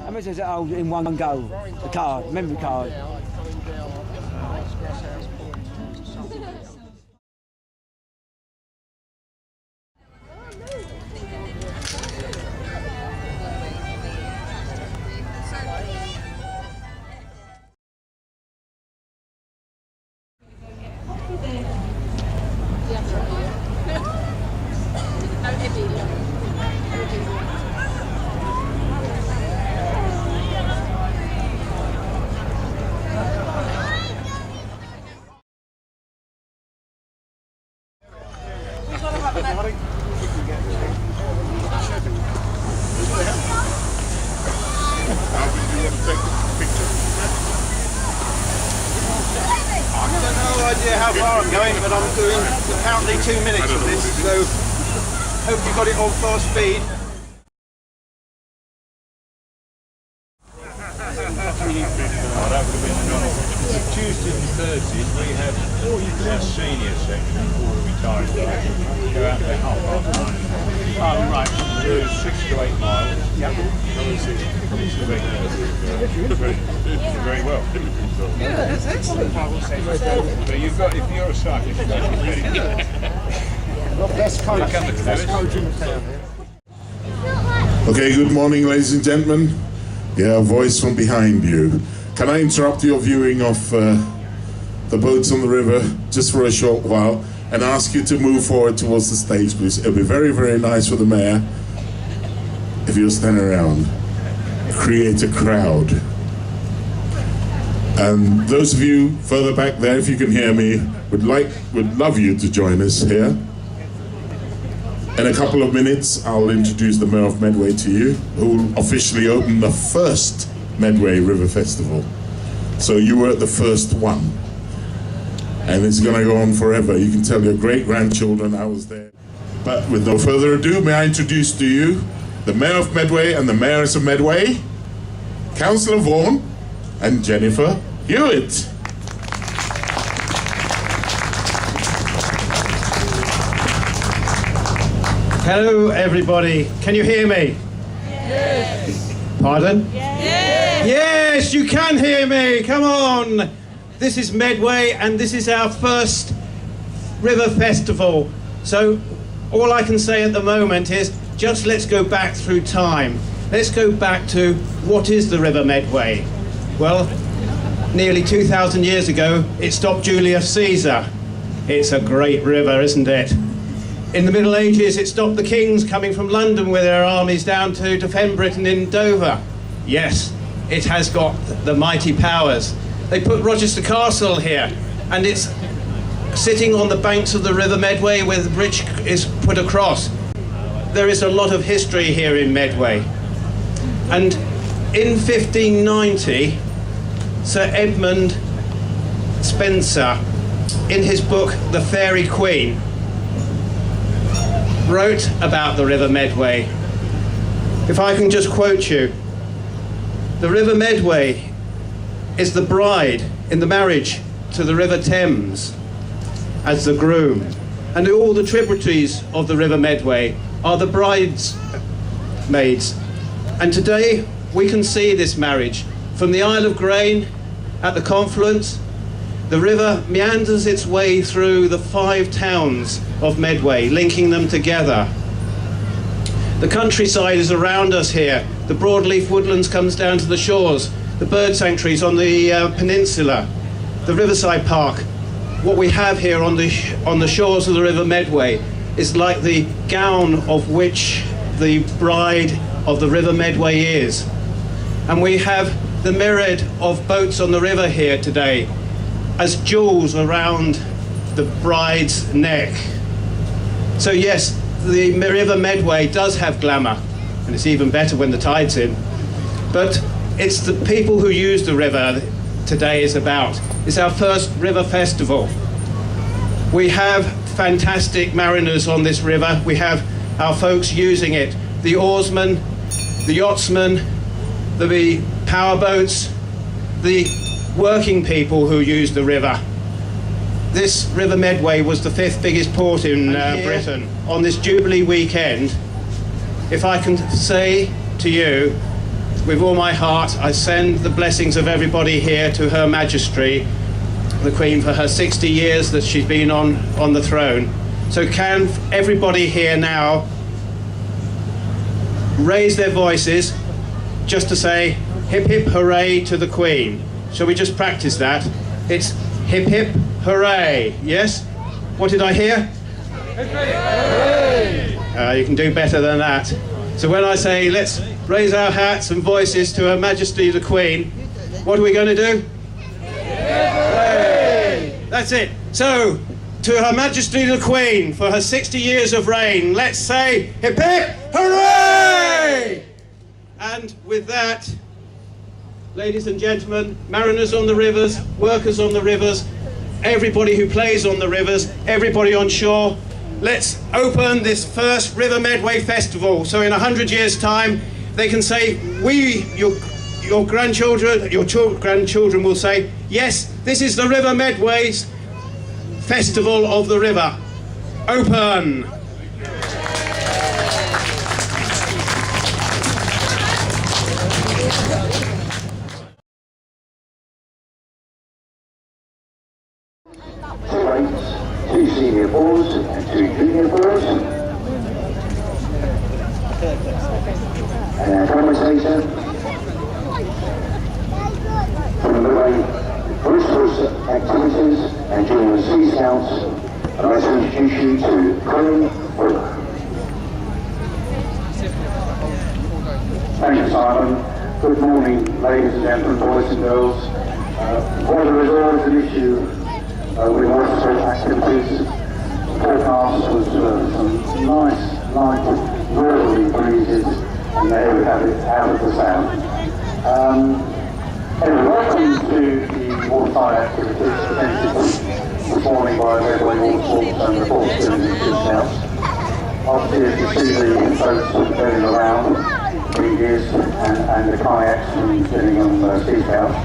How much does it hold in one go? The card, memory card. How far I'm going, but I'm doing apparently 2 minutes of this, so hope you got it on fast speed. Tuesdays and Thursdays we have our senior section before we retire. Go out there 9:30. Oh right. Do 6 to 8 miles. Yeah. Very well. Yeah, that's excellent. But you've got, if you're a cyclist, you've got to be ready. Best coach in the town. Okay, good morning, ladies and gentlemen. Yeah, a voice from behind you. Can I interrupt your viewing of the boats on the river just for a short while and ask you to move forward towards the stage, please? It'll be very, very nice for the mayor if you'll stand around. Create a crowd. And those of you further back there, if you can hear me, would love you to join us here. In a couple of minutes, I'll introduce the Mayor of Medway to you, who will officially open the first Medway River Festival. So you were at the first one. And it's going to go on forever. You can tell your great-grandchildren I was there. But with no further ado, may I introduce to you the Mayor of Medway and the Mayoress of Medway, Councillor Vaughan and Jennifer Hewitt. Hello everybody, can you hear me? Yes. Pardon? Yes. Yes, you can hear me, come on. This is Medway and this is our first River Festival. So all I can say at the moment is just let's go back through time. Let's go back to what is the River Medway? Well, nearly 2,000 years ago it stopped Julius Caesar. It's a great river, isn't it? In the Middle Ages, it stopped the kings coming from London with their armies down to defend Britain in Dover. Yes, it has got the mighty powers. They put Rochester Castle here, and it's sitting on the banks of the River Medway where the bridge is put across. There is a lot of history here in Medway. And in 1590, Sir Edmund Spenser, in his book, The Fairy Queen, wrote about the River Medway. If I can just quote you, the River Medway is the bride in the marriage to the River Thames as the groom, and all the tributaries of the River Medway are the bridesmaids. And today we can see this marriage from the Isle of Grain at the confluence. The river meanders its way through the 5 towns of Medway, linking them together. The countryside is around us here. The broadleaf woodlands comes down to the shores. The bird sanctuaries on the peninsula. The riverside park. What we have here on the shores of the River Medway is like the gown of which the bride of the River Medway is. And we have the myriad of boats on the river here today as jewels around the bride's neck. So yes, the River Medway does have glamour, and it's even better when the tide's in. But it's the people who use the river today is about. It's our first river festival. We have fantastic mariners on this river. We have our folks using it. The oarsmen, the yachtsmen, the powerboats, the working people who use the river. This River Medway was the 5th biggest port in Britain. On this Jubilee weekend, if I can say to you, with all my heart, I send the blessings of everybody here to Her Majesty, the Queen, for her 60 years that she's been on the throne. So can everybody here now raise their voices just to say hip hip hooray to the Queen? Shall we just practice that? It's hip hip hooray. Yes? What did I hear? Hip hip hooray! You can do better than that. So when I say let's raise our hats and voices to Her Majesty the Queen, what are we going to do? Hooray! That's it. So, to Her Majesty the Queen, for her 60 years of reign, let's say hip hip hooray! And with that, ladies and gentlemen, mariners on the rivers, workers on the rivers, everybody who plays on the rivers, everybody on shore, let's open this first River Medway Festival. So in 100 years' time, they can say, your grandchildren, grandchildren will say, yes, this is the River Medway's Festival of the River. Open. Two senior boards and 2 junior boards. Conversation. From the way Bristol's activities and during the Sea Scouts, I'd like to introduce you to Colin Fuller. Thank you, Simon. Good morning, ladies and gentlemen, boys and girls. While there is always an issue with water activities, the forecast was some nice, light, northerly breezes, and there we have it out of the sound. Anyway, welcome to the waterside activities presented this morning by Medway Watersports and the Port Doing the Sea Scouts. Obviously, as you see the boats going around, bridges and the kayaks and getting on Sea Scouts,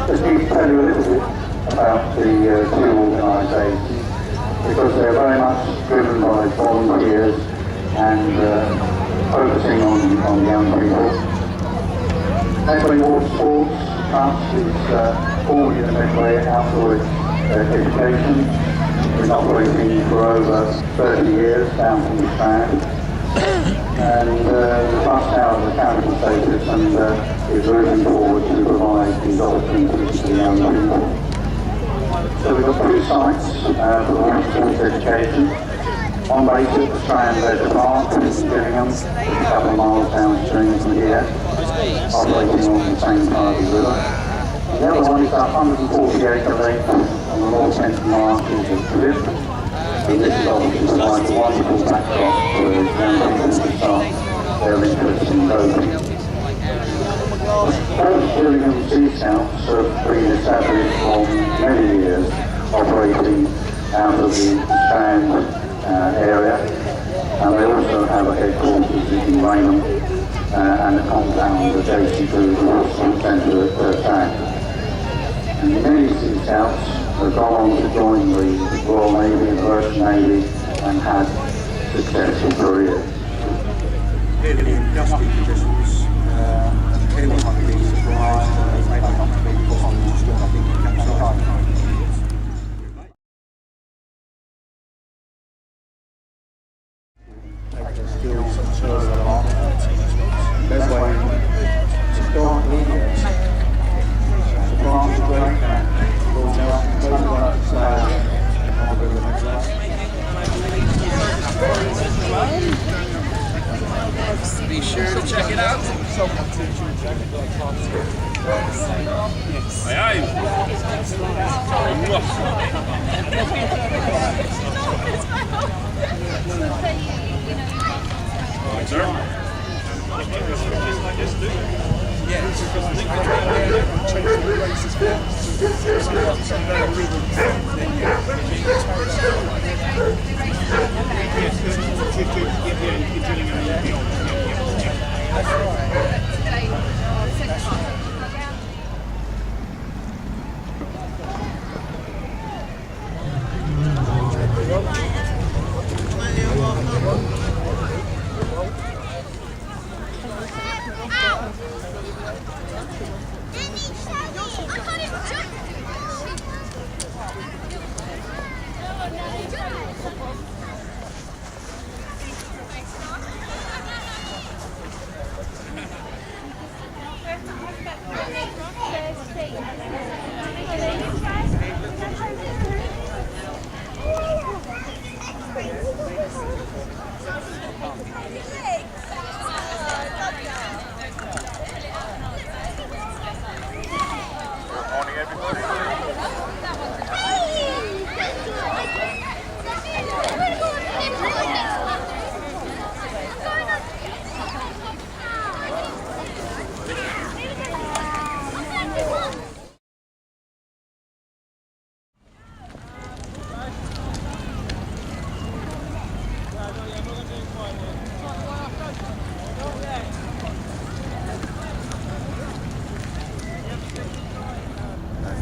just need to tell you a little bit about the two organisations, because they're very much driven by volunteers and focusing on young people. Medway Watersports Trust is formerly the Medway Outdoor Education. It's been operating for over 30 years down from the Strand. And the trust now has a charitable status and is moving forward to provide these opportunities to young people. So we've got 2 sites for watersports education. One base at the Strand Leisure Park in Gillingham, a couple of miles downstream from here, operating on the same side of the river. The other one is a 140-acre lake on the north central marshes of Cliff. And this is obviously provides a wonderful backdrop for young people to start their interest in boating. Both Gillingham Sea Scouts have been established for many years, operating out of the Strand area, and they also have a headquarters in Raynham and a compound adjacent to the Watersports Centre at Strand. And many Sea Scouts have gone on to join the Royal Navy and the Merchant Navy and had successful careers. Clearly, industry conditions, anyone might be surprised, and they may not be possible to I think it can survive. Take their skills and serve their art. Medway, historically, the branch of great man, Lord Nelson, both like to say, I'll do the next one. Be sure to check it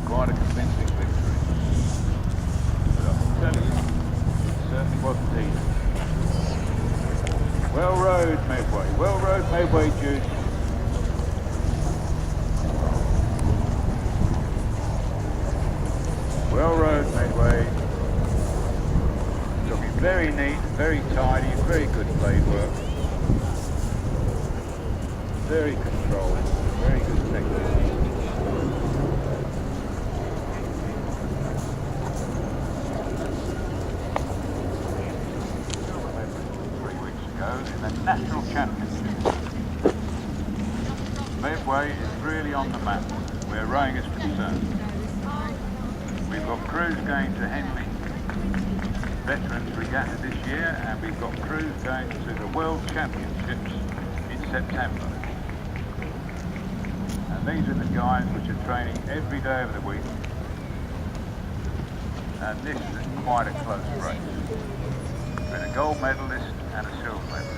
Quite a convincing victory. But I can tell you, it certainly wasn't easy. Well rowed, Medway. Well rowed, Medway Jude. Well rowed, Medway. Looking very neat, very tidy, very good blade work. Very controlled, very good technique. 3 weeks ago in the National Championship. Medway is really on the map where rowing is concerned. We've got crews going to Henley Veterans Regatta this year, and we've got crews going to the World Championships in September. And these are the guys which are training every day of the week. And this is quite a close race, with a gold medalist and a silver medalist.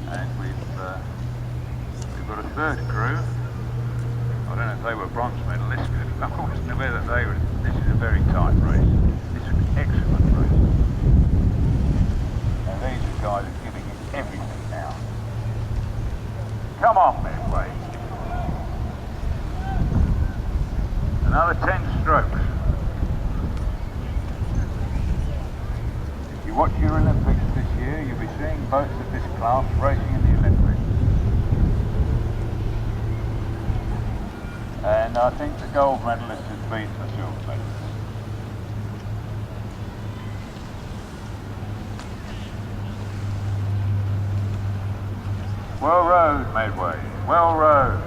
And we've got a third crew. I don't know if they were bronze medalists, but I wasn't aware that they were. This is a very tight race. This is an excellent race. And these are guys are giving it everything now. Come on, Medway. Another 10 strokes. If you watch your Olympics this year, you'll be seeing boats of this class racing in the Olympics. And I think the gold medalist has beaten the silver medalist. Well rowed, Medway. Well rowed.